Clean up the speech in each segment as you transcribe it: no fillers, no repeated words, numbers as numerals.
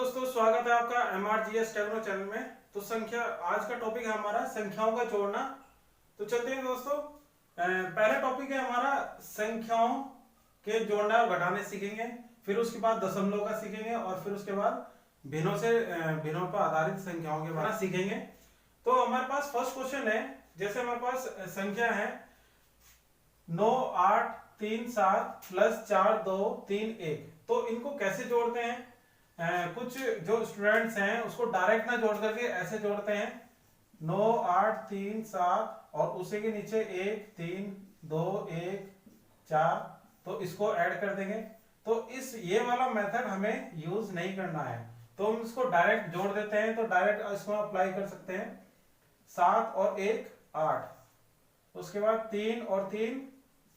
दोस्तों, स्वागत है आपका MRGS टेक्नो चैनल में। तो संख्या आज का टॉपिक है हमारा संख्याओं का जोड़ना। तो चलते हैं दोस्तों। पहला टॉपिक है हमारा संख्याओं के जोड़ना और घटाने सीखेंगे। फिर उसके बाद दशमलव का सीखेंगे और फिर उसके बाद भिन्नों पर आधारित संख्याओं के बारे में सीखेंगे। तो हमारे पास फर्स्ट क्वेश्चन है, जैसे हमारे पास संख्या है 9 8 3 7 प्लस 4 2 3 1। तो इनको कैसे जोड़ते हैं? कुछ जो स्टूडेंट्स हैं उसको डायरेक्ट ना जोड़ करके ऐसे जोड़ते हैं 9 8 3 7 और उसी के नीचे 1 3 2 1 4। तो इसको ऐड कर देंगे। तो ये वाला मेथड हमें यूज नहीं करना है, तो हम इसको डायरेक्ट जोड़ देते हैं। तो डायरेक्ट इसको अप्लाई कर सकते हैं। 7 और 1 8, उसके बाद 3 और 3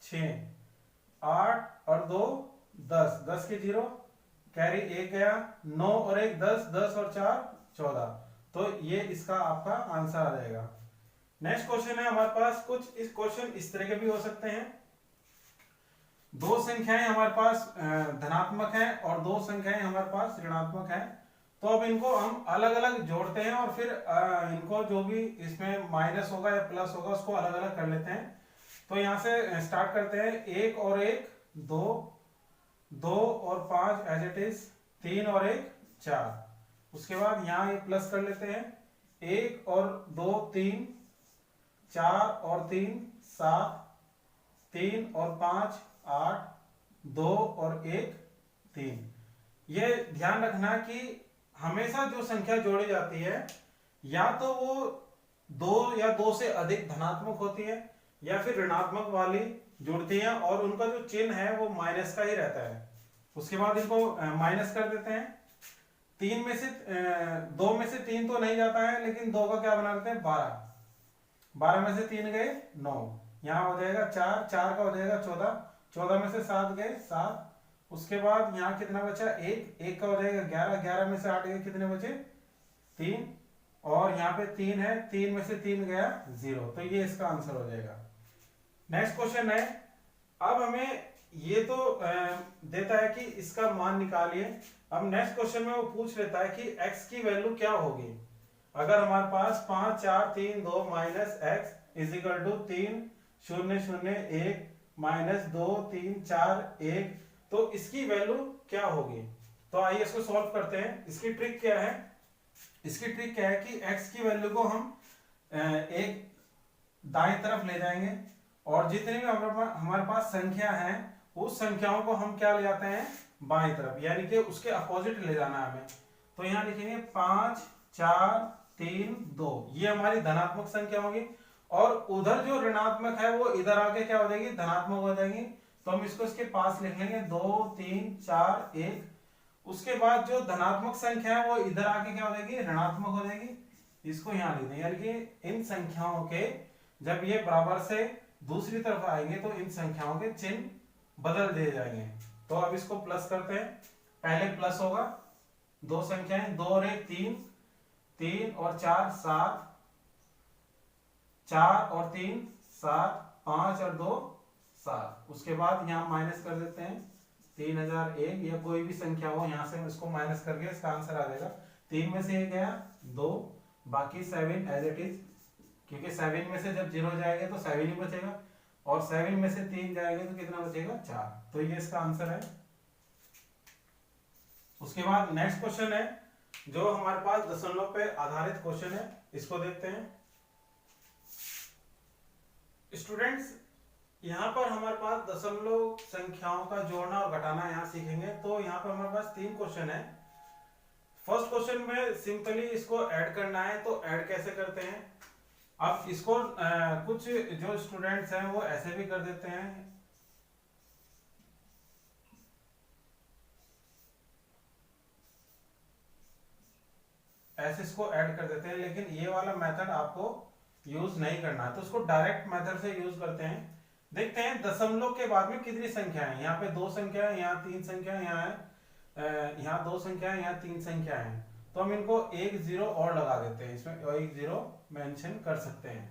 6, 8 और 2 10, 10 के 0 कैरी 1 गया, 9 और 1 10, 10 और 4 14। तो ये इसका आपका आंसर आ जाएगा। नेक्स्ट क्वेश्चन है हमारे पास, कुछ इस क्वेश्चन इस तरह के भी हो सकते हैं। दो संख्याएं हमारे पास धनात्मक हैं और दो संख्याएं हमारे पास ऋणात्मक हैं। तो अब इनको हम अलग अलग जोड़ते हैं और फिर इनको जो भी इसमें माइनस होगा या प्लस होगा उसको अलग अलग कर लेते हैं। तो यहां से स्टार्ट करते हैं। 1 और 1 2, 2 और 5 एज इट इज, 3 और 1 4। उसके बाद यहां ये प्लस कर लेते हैं। 1 और 2 3, 4 और 3 7, 3 और 5 8, 2 और 1 3। ये ध्यान रखना कि हमेशा जो संख्या जोड़ी जाती है या तो वो 2 या 2 से अधिक धनात्मक होती है या फिर ऋणात्मक वाली जुड़ती हैं और उनका जो चिन्ह है वो माइनस का ही रहता है। उसके बाद इनको माइनस कर देते हैं। 3 में से 2 में से 3 तो नहीं जाता है, लेकिन 2 का क्या बना लेते हैं 12। 12 में से 3 गए 9, यहाँ हो जाएगा 4, 4 का हो जाएगा 14, 14 में से 7 गए 7। उसके बाद यहाँ कितना बचा 1, 1 का हो जाएगा 11, 11 में से 8 गए कितने बचे 3, और यहाँ पे 3 है, 3 में से 3 गया 0। तो ये इसका आंसर हो जाएगा। नेक्स्ट क्वेश्चन है, अब हमें ये तो देता है कि इसका मान निकालिए। अब नेक्स्ट क्वेश्चन में वो पूछ लेता है कि x की वैल्यू क्या होगी अगर हमारे पास 5 4 3 2 minus x is equal to 3 0 0 1 minus 2 3 4 1। तो इसकी वैल्यू क्या होगी? तो आइए इसको सॉल्व करते हैं। इसकी ट्रिक क्या है? इसकी ट्रिक क्या है कि x की वैल्यू को हम एक दाएं तरफ ले जाएंगे और जितनी भी हमारे पास संख्या है उस संख्याओं को हम क्या ले जाते हैं बाएं तरफ, यानी कि उसके अपोजिट ले जाना है हमें। तो यहां लिखेंगे 5 4 3 2, ये हमारी धनात्मक संख्या होगी और उधर जो ऋणात्मक है वो इधर आके क्या हो जाएगी धनात्मक हो जाएगी। तो हम इसको इसके पास लिख लेंगे 2 3 4 1। उसके बाद जो धनात्मक संख्या है वो इधर आके क्या हो जाएगी ऋणात्मक हो जाएगी। इसको यहां लिख देंगे, यानी कि इन संख्याओं के जब ये बराबर से दूसरी तरफ आएंगे तो इन संख्याओं के चिन्ह बदल दिए जाएंगे। तो अब इसको प्लस करते हैं। पहले प्लस होगा, दो संख्याएं 2 और 1 3, 3 और 4 7, 4 और 3 7, 5 और 2 7। उसके बाद यहाँ माइनस कर देते हैं 3001 या कोई भी संख्या हो, यहाँ से इसको माइनस करके इसका आंसर आ जाएगा। 3 में से 1 गया 2, बाकी 7 एज इट इज, क्योंकि 7 में से जब 0 जाएगा तो 7 ही बचेगा और 7 में से 3 जाएगा तो कितना बचेगा 4। तो ये इसका आंसर है। उसके बाद नेक्स्ट क्वेश्चन है जो हमारे पास दशमलव पे आधारित क्वेश्चन है, इसको देखते हैं। स्टूडेंट्स, यहाँ पर हमारे पास दशमलव संख्याओं का जोड़ना और घटाना यहाँ सीखेंगे। तो यहाँ पर हमारे पास 3 क्वेश्चन है। फर्स्ट क्वेश्चन में सिंपली इसको ऐड करना है। तो ऐड कैसे करते हैं? अब इसको कुछ जो स्टूडेंट्स हैं वो ऐसे भी कर देते हैं। ऐसे इसको ऐड कर देते हैं, लेकिन ये वाला मेथड आपको यूज नहीं करना है। तो इसको डायरेक्ट मेथड से यूज करते हैं। देखते हैं दशमलव के बाद में कितनी संख्या है। यहाँ पे 2 संख्या है, यहाँ 3 संख्या है, यहाँ 2 संख्या है, यहाँ 3 संख्या है। तो हम इनको 1 0 और लगा देते हैं, इसमें 1 0 मेंशन कर सकते हैं।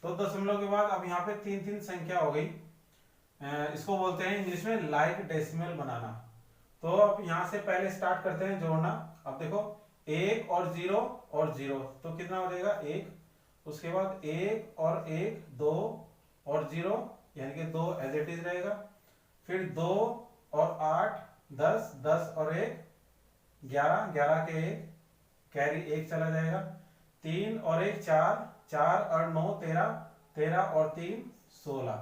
तो दशमलव के बाद अब यहाँ पे 3 3 संख्या हो गई। इसको बोलते हैं इंग्लिश में लाइक डेसिमल बनाना। तो अब यहाँ से पहले स्टार्ट करते हैं जोड़ना। अब देखो 1 और 0 और 0, तो कितना हो जाएगा 1। उसके बाद 1 और 1 2 और 0, यानी कि 2 एज इट इज रहेगा। फिर 2 और 8 10, 10 और 1 11, 11 के 1 कैरी 1 चला जाएगा। 3 और 1 4, 4 और 9 13, 13 और 3 16।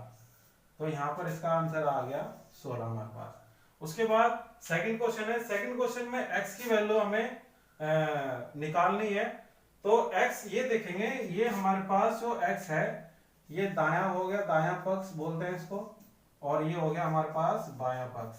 तो यहाँ पर इसका आंसर आ गया 16 हमारे पास। उसके बाद सेकंड क्वेश्चन है। सेकंड क्वेश्चन में x की वैल्यू हमें निकालनी है। तो x ये देखेंगे, ये हमारे पास जो x है ये दायां हो गया, दायां पक्ष बोलते हैं इसको, और ये हो गया हमारे पास बायां पक्ष।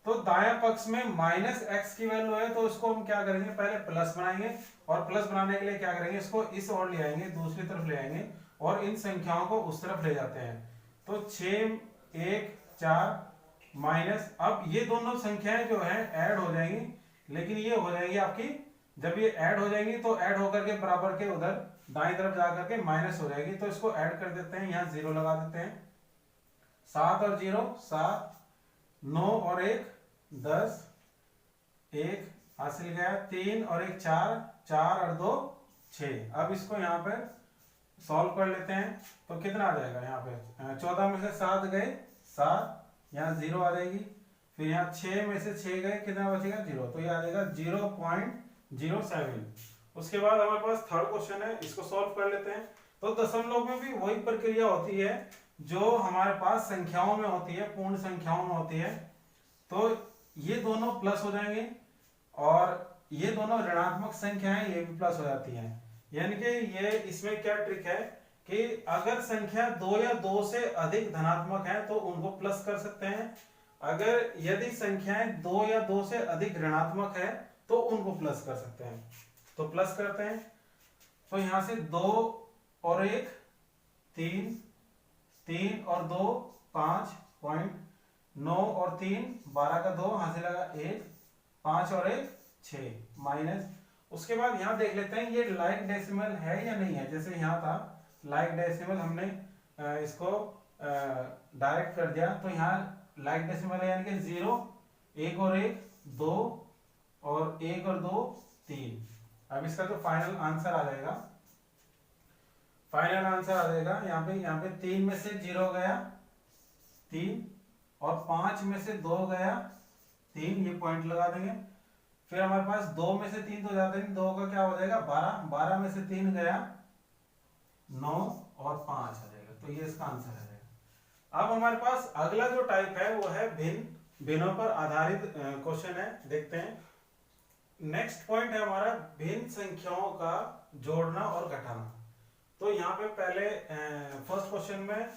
तो दायां पक्ष में माइनस एक्स की वैल्यू है, तो इसको हम क्या करेंगे, पहले प्लस बनाएंगे, और प्लस बनाने के लिए क्या करेंगे, इसको इस ओर ले आएंगे, दूसरी तरफ ले आएंगे, और इन संख्याओं को उस तरफ ले जाते हैं। तो 6 1 4 माइनस, अब ये दोनों संख्याएं जो है ऐड हो जाएंगी, लेकिन ये हो जाएगी आपकी, जब ये ऐड हो जाएंगी तो ऐड होकर के बराबर के उधर दाएं तरफ जाकर के माइनस हो जाएगी। तो इसको ऐड कर देते हैं, यहाँ 0 लगा देते हैं। 7 और 0 7, 9 और 1 10, 1 हासिल गया। 3 और 1 4, 4 और 2 6। अब इसको यहाँ पर सॉल्व कर लेते हैं, तो कितना आ जाएगा, यहाँ पे 14 में से 7 गए 7, यहाँ 0 आ जाएगी। फिर यहाँ 6 में से 6 गए, कितना बचेगा 0, तो ये आ जाएगा 0.07। उसके बाद हमारे पास थर्ड क्वेश्चन है, इसको सॉल्व कर लेते हैं। तो दशमलव में भी वही प्रक्रिया होती है जो हमारे पास संख्याओं में होती है, पूर्ण संख्याओं में होती है। तो ये दोनों प्लस हो जाएंगे, और ये दोनों ऋणात्मक संख्याएं ये भी प्लस हो जाती हैं। यानी कि ये इसमें क्या ट्रिक है कि अगर संख्या 2 या 2 से अधिक धनात्मक है तो उनको प्लस कर सकते हैं। अगर यदि संख्याएं 2 या 2 से अधिक ऋणात्मक है तो उनको प्लस कर सकते हैं। तो प्लस करते हैं, तो यहां से 2 और 1 3, 3 और 2 5 पॉइंट, 9 और 3 12 का 2 हासिल लगा 1, 5 और 1 6 माइनस। उसके बाद यहां देख लेते हैं ये लाइक डेसिमल है या नहीं है। जैसे यहां था लाइक डेसिमल, हमने इसको डायरेक्ट कर दिया, तो यहाँ लाइक डेसिमल है, यानी कि 0 1 और 1 2 और 1 और 2 3। अब इसका जो फाइनल आंसर आ जाएगा, फाइनल आंसर आ जाएगा यहाँ पे 3 में से 0 गया 3, और 5 में से 2 गया 3, ये पॉइंट लगा देंगे। फिर हमारे पास 2 में से 3 तो जाते नहीं, 2 का क्या हो जाएगा 12, 12 में से 3 गया 9, और 5 आ जाएगा। तो ये इसका आंसर आ जाएगा। अब हमारे पास अगला जो टाइप है वो है भिन्नों पर आधारित क्वेश्चन है, देखते हैं। नेक्स्ट पॉइंट है हमारा भिन्न संख्याओं का जोड़ना और घटाना। तो यहाँ पे पहले फर्स्ट क्वेश्चन में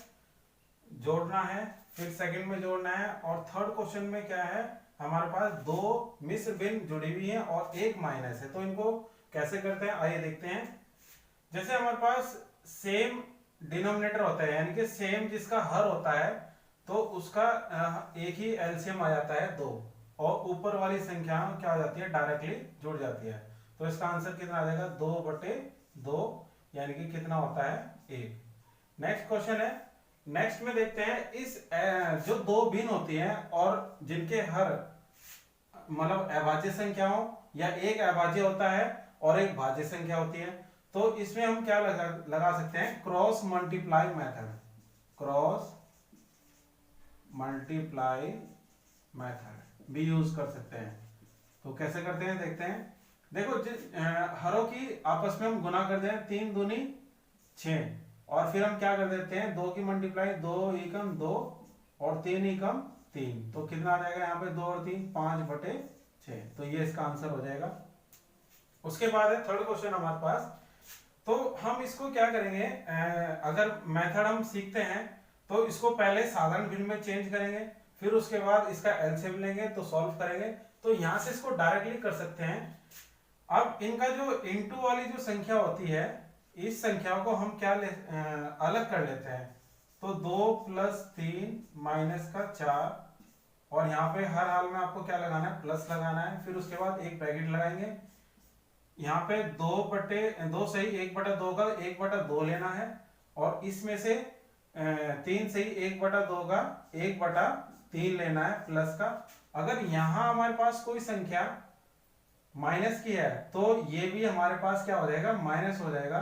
जोड़ना है, फिर सेकंड में जोड़ना है, और थर्ड क्वेश्चन में क्या है, हमारे पास 2 मिश्र भिन्न जुड़ी हुई हैं और 1 माइनस है। तो इनको कैसे करते हैं आइए देखते हैं। जैसे हमारे पास सेम डिनोमिनेटर होता है, यानी कि सेम जिसका हर होता है, तो उसका एक ही एलसीएम आ जाता है 2, और ऊपर वाली संख्या क्या हो जाती है, डायरेक्टली जुड़ जाती है। तो इसका आंसर कितना आ जाएगा 2/2, यानी कि कितना होता है 1। नेक्स्ट क्वेश्चन है, नेक्स्ट में देखते हैं इस जो 2 भिन्न होती हैं और जिनके हर मतलब अभाज्य संख्याओं, या एक अभाज्य होता है और एक भाज्य संख्या होती है, तो इसमें हम क्या लगा सकते हैं, cross multiply method, cross multiply method भी यूज कर सकते हैं। तो कैसे करते हैं देखते हैं। देखो हरों की आपस में हम गुना कर दें, 3 दूनी 6, और फिर हम क्या कर देते हैं 2 की मल्टीप्लाई, 2 एकम 2 और 3 एकम 3, तो कितना आ जाएगा यहाँ पे 2 और 3 5/6। तो ये इसका आंसर हो जाएगा। उसके बाद है थर्ड क्वेश्चन हमारे पास। तो हम इसको क्या करेंगे, अगर मेथड हम सीखते हैं तो इसको पहले साधारण भिन्न में चेंज करेंगे, फिर उसके बाद इसका एलसीएम लेंगे तो सॉल्व करेंगे। तो यहां से इसको डायरेक्टली कर सकते हैं। अब इनका जो इनटू वाली जो संख्या होती है, इस संख्या को हम क्या अलग कर लेते हैं। तो 2 + 3 - 4, और यहाँ पे हर हाल में आपको क्या लगाना है, प्लस लगाना है। फिर उसके बाद एक ब्रैकेट लगाएंगे, यहाँ पे 2 सही 1/2 का 1/2 लेना है, और इसमें से 3 सही 1/2 का 1/3 लेना है प्लस का, अगर यहाँ हमारे पास कोई संख्या माइनस की है तो ये भी हमारे पास क्या हो जाएगा, माइनस हो जाएगा।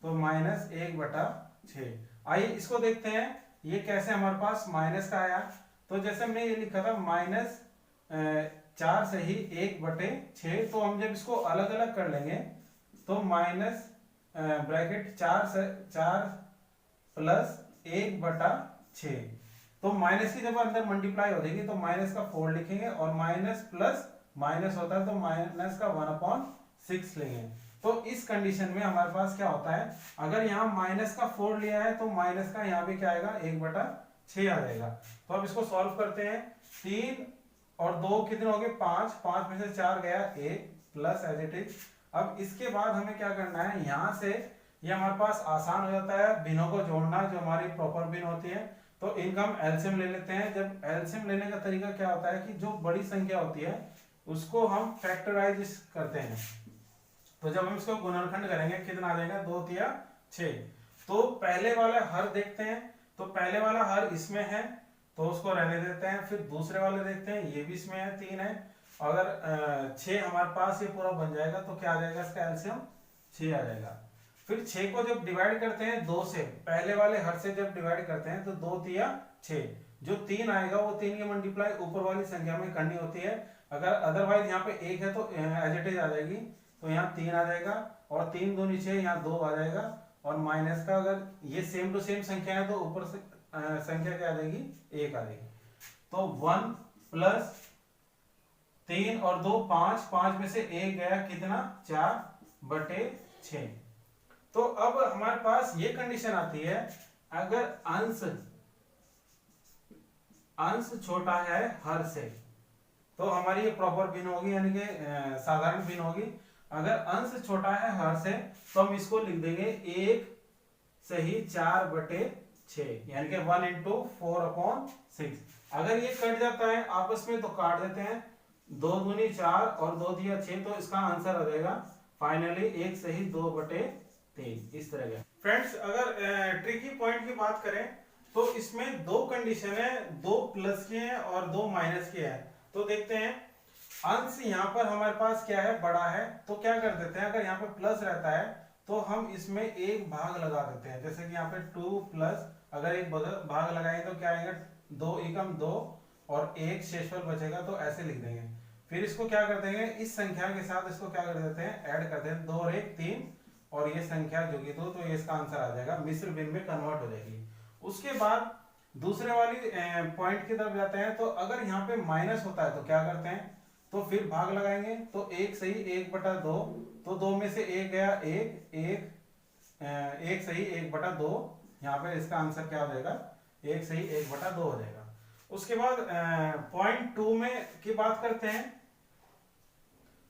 तो -1/6। आइए इसको देखते हैं ये कैसे हमारे पास माइनस का आया। तो जैसे हमने ये लिखा था -4 से ही 1/6, तो हम जब इसको अलग अलग कर लेंगे तो माइनस ब्रैकेट 4 प्लस 1/6, तो माइनस की जब अंदर मल्टीप्लाई हो जाएगी तो माइनस का 4 लिखेंगे, और माइनस प्लस माइनस होता है तो माइनस का 1/6 लेंगे। तो इस कंडीशन में हमारे पास क्या होता है, अगर यहाँ माइनस का 4 लिया है तो माइनस का यहाँ भी क्या आएगा, 1/6 आ जाएगा। तो अब इसको सॉल्व करते हैं। 3 और 2 कितने हो गए, 5 में से 4 गया 1 प्लस एज इट इज। अब इसके बाद हमें क्या करना है, यहाँ से ये हमारे पास आसान हो जाता है भिन्नों को जोड़ना, जो हमारी प्रॉपर भिन्न होती है। तो इनका हम एलसीएम ले लेते हैं। जब एलसीएम लेने का तरीका क्या होता है कि जो बड़ी संख्या होती है उसको हम फैक्टराइज करते हैं। तो जब हम इसको गुणनखंड करेंगे कितना आ जाएगा, 2 तिया 6। तो पहले वाला हर देखते हैं, तो पहले वाला हर इसमें है तो उसको रहने देते हैं। फिर दूसरे वाले देखते हैं, ये भी इसमें है, 3 है। अगर 6 हमारे पास ये पूरा बन जाएगा तो क्या आ जाएगा, इसका एलसीएम 6 आ जाएगा। फिर 6 को जब डिवाइड करते हैं 2 से, पहले वाले हर से जब डिवाइड करते हैं तो 2 तिया 6, जो 3 आएगा वो 3 की मल्टीप्लाई ऊपर वाली संख्या में करनी होती है। अगर अदरवाइज यहाँ पे 1 है तो एज इट इज आ जाएगी, तो यहाँ 3 आ जाएगा, और 3 दूनी 6, यहाँ 2 आ जाएगा। और माइनस का अगर ये सेम टू सेम संख्या है तो ऊपर से संख्या क्या आ जाएगी, 1 आ जाएगी। तो 1 प्लस 3 और 2 5 में से 1 गया कितना, 4/6। तो अब हमारे पास ये कंडीशन आती है, अगर अंश छोटा है हर से तो हमारी ये प्रॉपर भिन्न होगी, यानी कि साधारण भिन्न होगी। अगर अंश छोटा है हर से तो हम इसको लिख देंगे 1 से ही 4/6, यानी कि 1 × 4/6। अगर ये कट जाता है आपस में तो काट देते हैं, 2 दूनी 4 और 2 दिया 6, तो इसका आंसर आ जाएगा फाइनली 1 से ही 2/3, इस तरह का। फ्रेंड्स अगर ट्रिकी पॉइंट की बात करें तो इसमें 2 कंडीशन है, 2 प्लस के हैं और 2 माइनस के हैं। तो देखते हैं, अंश यहाँ पर हमारे पास क्या है, बड़ा है, तो क्या कर देते हैं, अगर यहाँ पे प्लस रहता है तो हम इसमें एक भाग लगा देते हैं। जैसे कि यहाँ पे 2 प्लस, अगर एक भाग लगाएंगे तो क्या आएगा, 2 एकम 2 और 1 शेषफल बचेगा, तो ऐसे लिख देंगे। फिर इसको क्या कर देंगे, इस संख्या के साथ इसको क्या कर देते हैं, ऐड करते हैं, 2 और 1 3, और ये संख्या जो कि 2, तो ये इसका आंसर आ जाएगा, मिश्र भिन्न में कन्वर्ट हो जाएगी। उसके बाद दूसरे वाली पॉइंट की तरफ जाते हैं। तो अगर यहाँ पे माइनस होता है तो क्या करते हैं, तो फिर भाग लगाएंगे, तो 1 सही 1/2, तो 2 में से 1 गया 1 सही 1/2, यहाँ पे इसका आंसर क्या हो जाएगा, 1 सही 1/2 हो जाएगा। उसके बाद पॉइंट 2 में की बात करते हैं।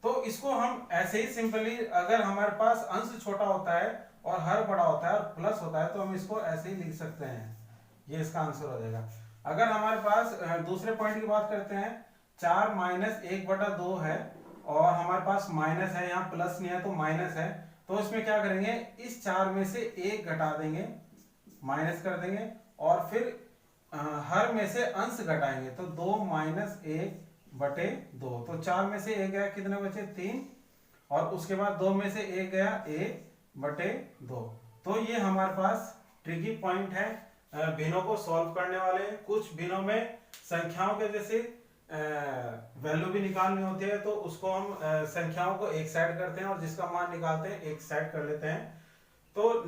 तो इसको हम ऐसे ही सिंपली, अगर हमारे पास अंश छोटा होता है और हर बड़ा होता है और प्लस होता है तो हम इसको ऐसे ही लिख सकते हैं, ये इसका आंसर हो जाएगा। अगर हमारे पास दूसरे पॉइंट की बात करते हैं, 4 - 1/2 है और हमारे पास माइनस है, यहाँ प्लस नहीं है तो माइनस है, तो इसमें क्या करेंगे, इस 4 में से 1 घटा देंगे, माइनस कर देंगे, और फिर हर में से अंश घटाएंगे, तो 2 - 1/2, तो 4 में से 1 गया, कितने बचे 3, और उसके बाद 2 में से 1 गया 1/2। तो ये हमारे पास ट्रिकी पॉइंट है भिन्नों को सॉल्व करने वाले। कुछ भिन्नों में संख्याओं के जैसे वैल्यू भी निकालनी होती है, तो उसको हम संख्याओं को एक साइड करते हैं और जिसका मान निकालते हैं एक साइड कर लेते हैं। तो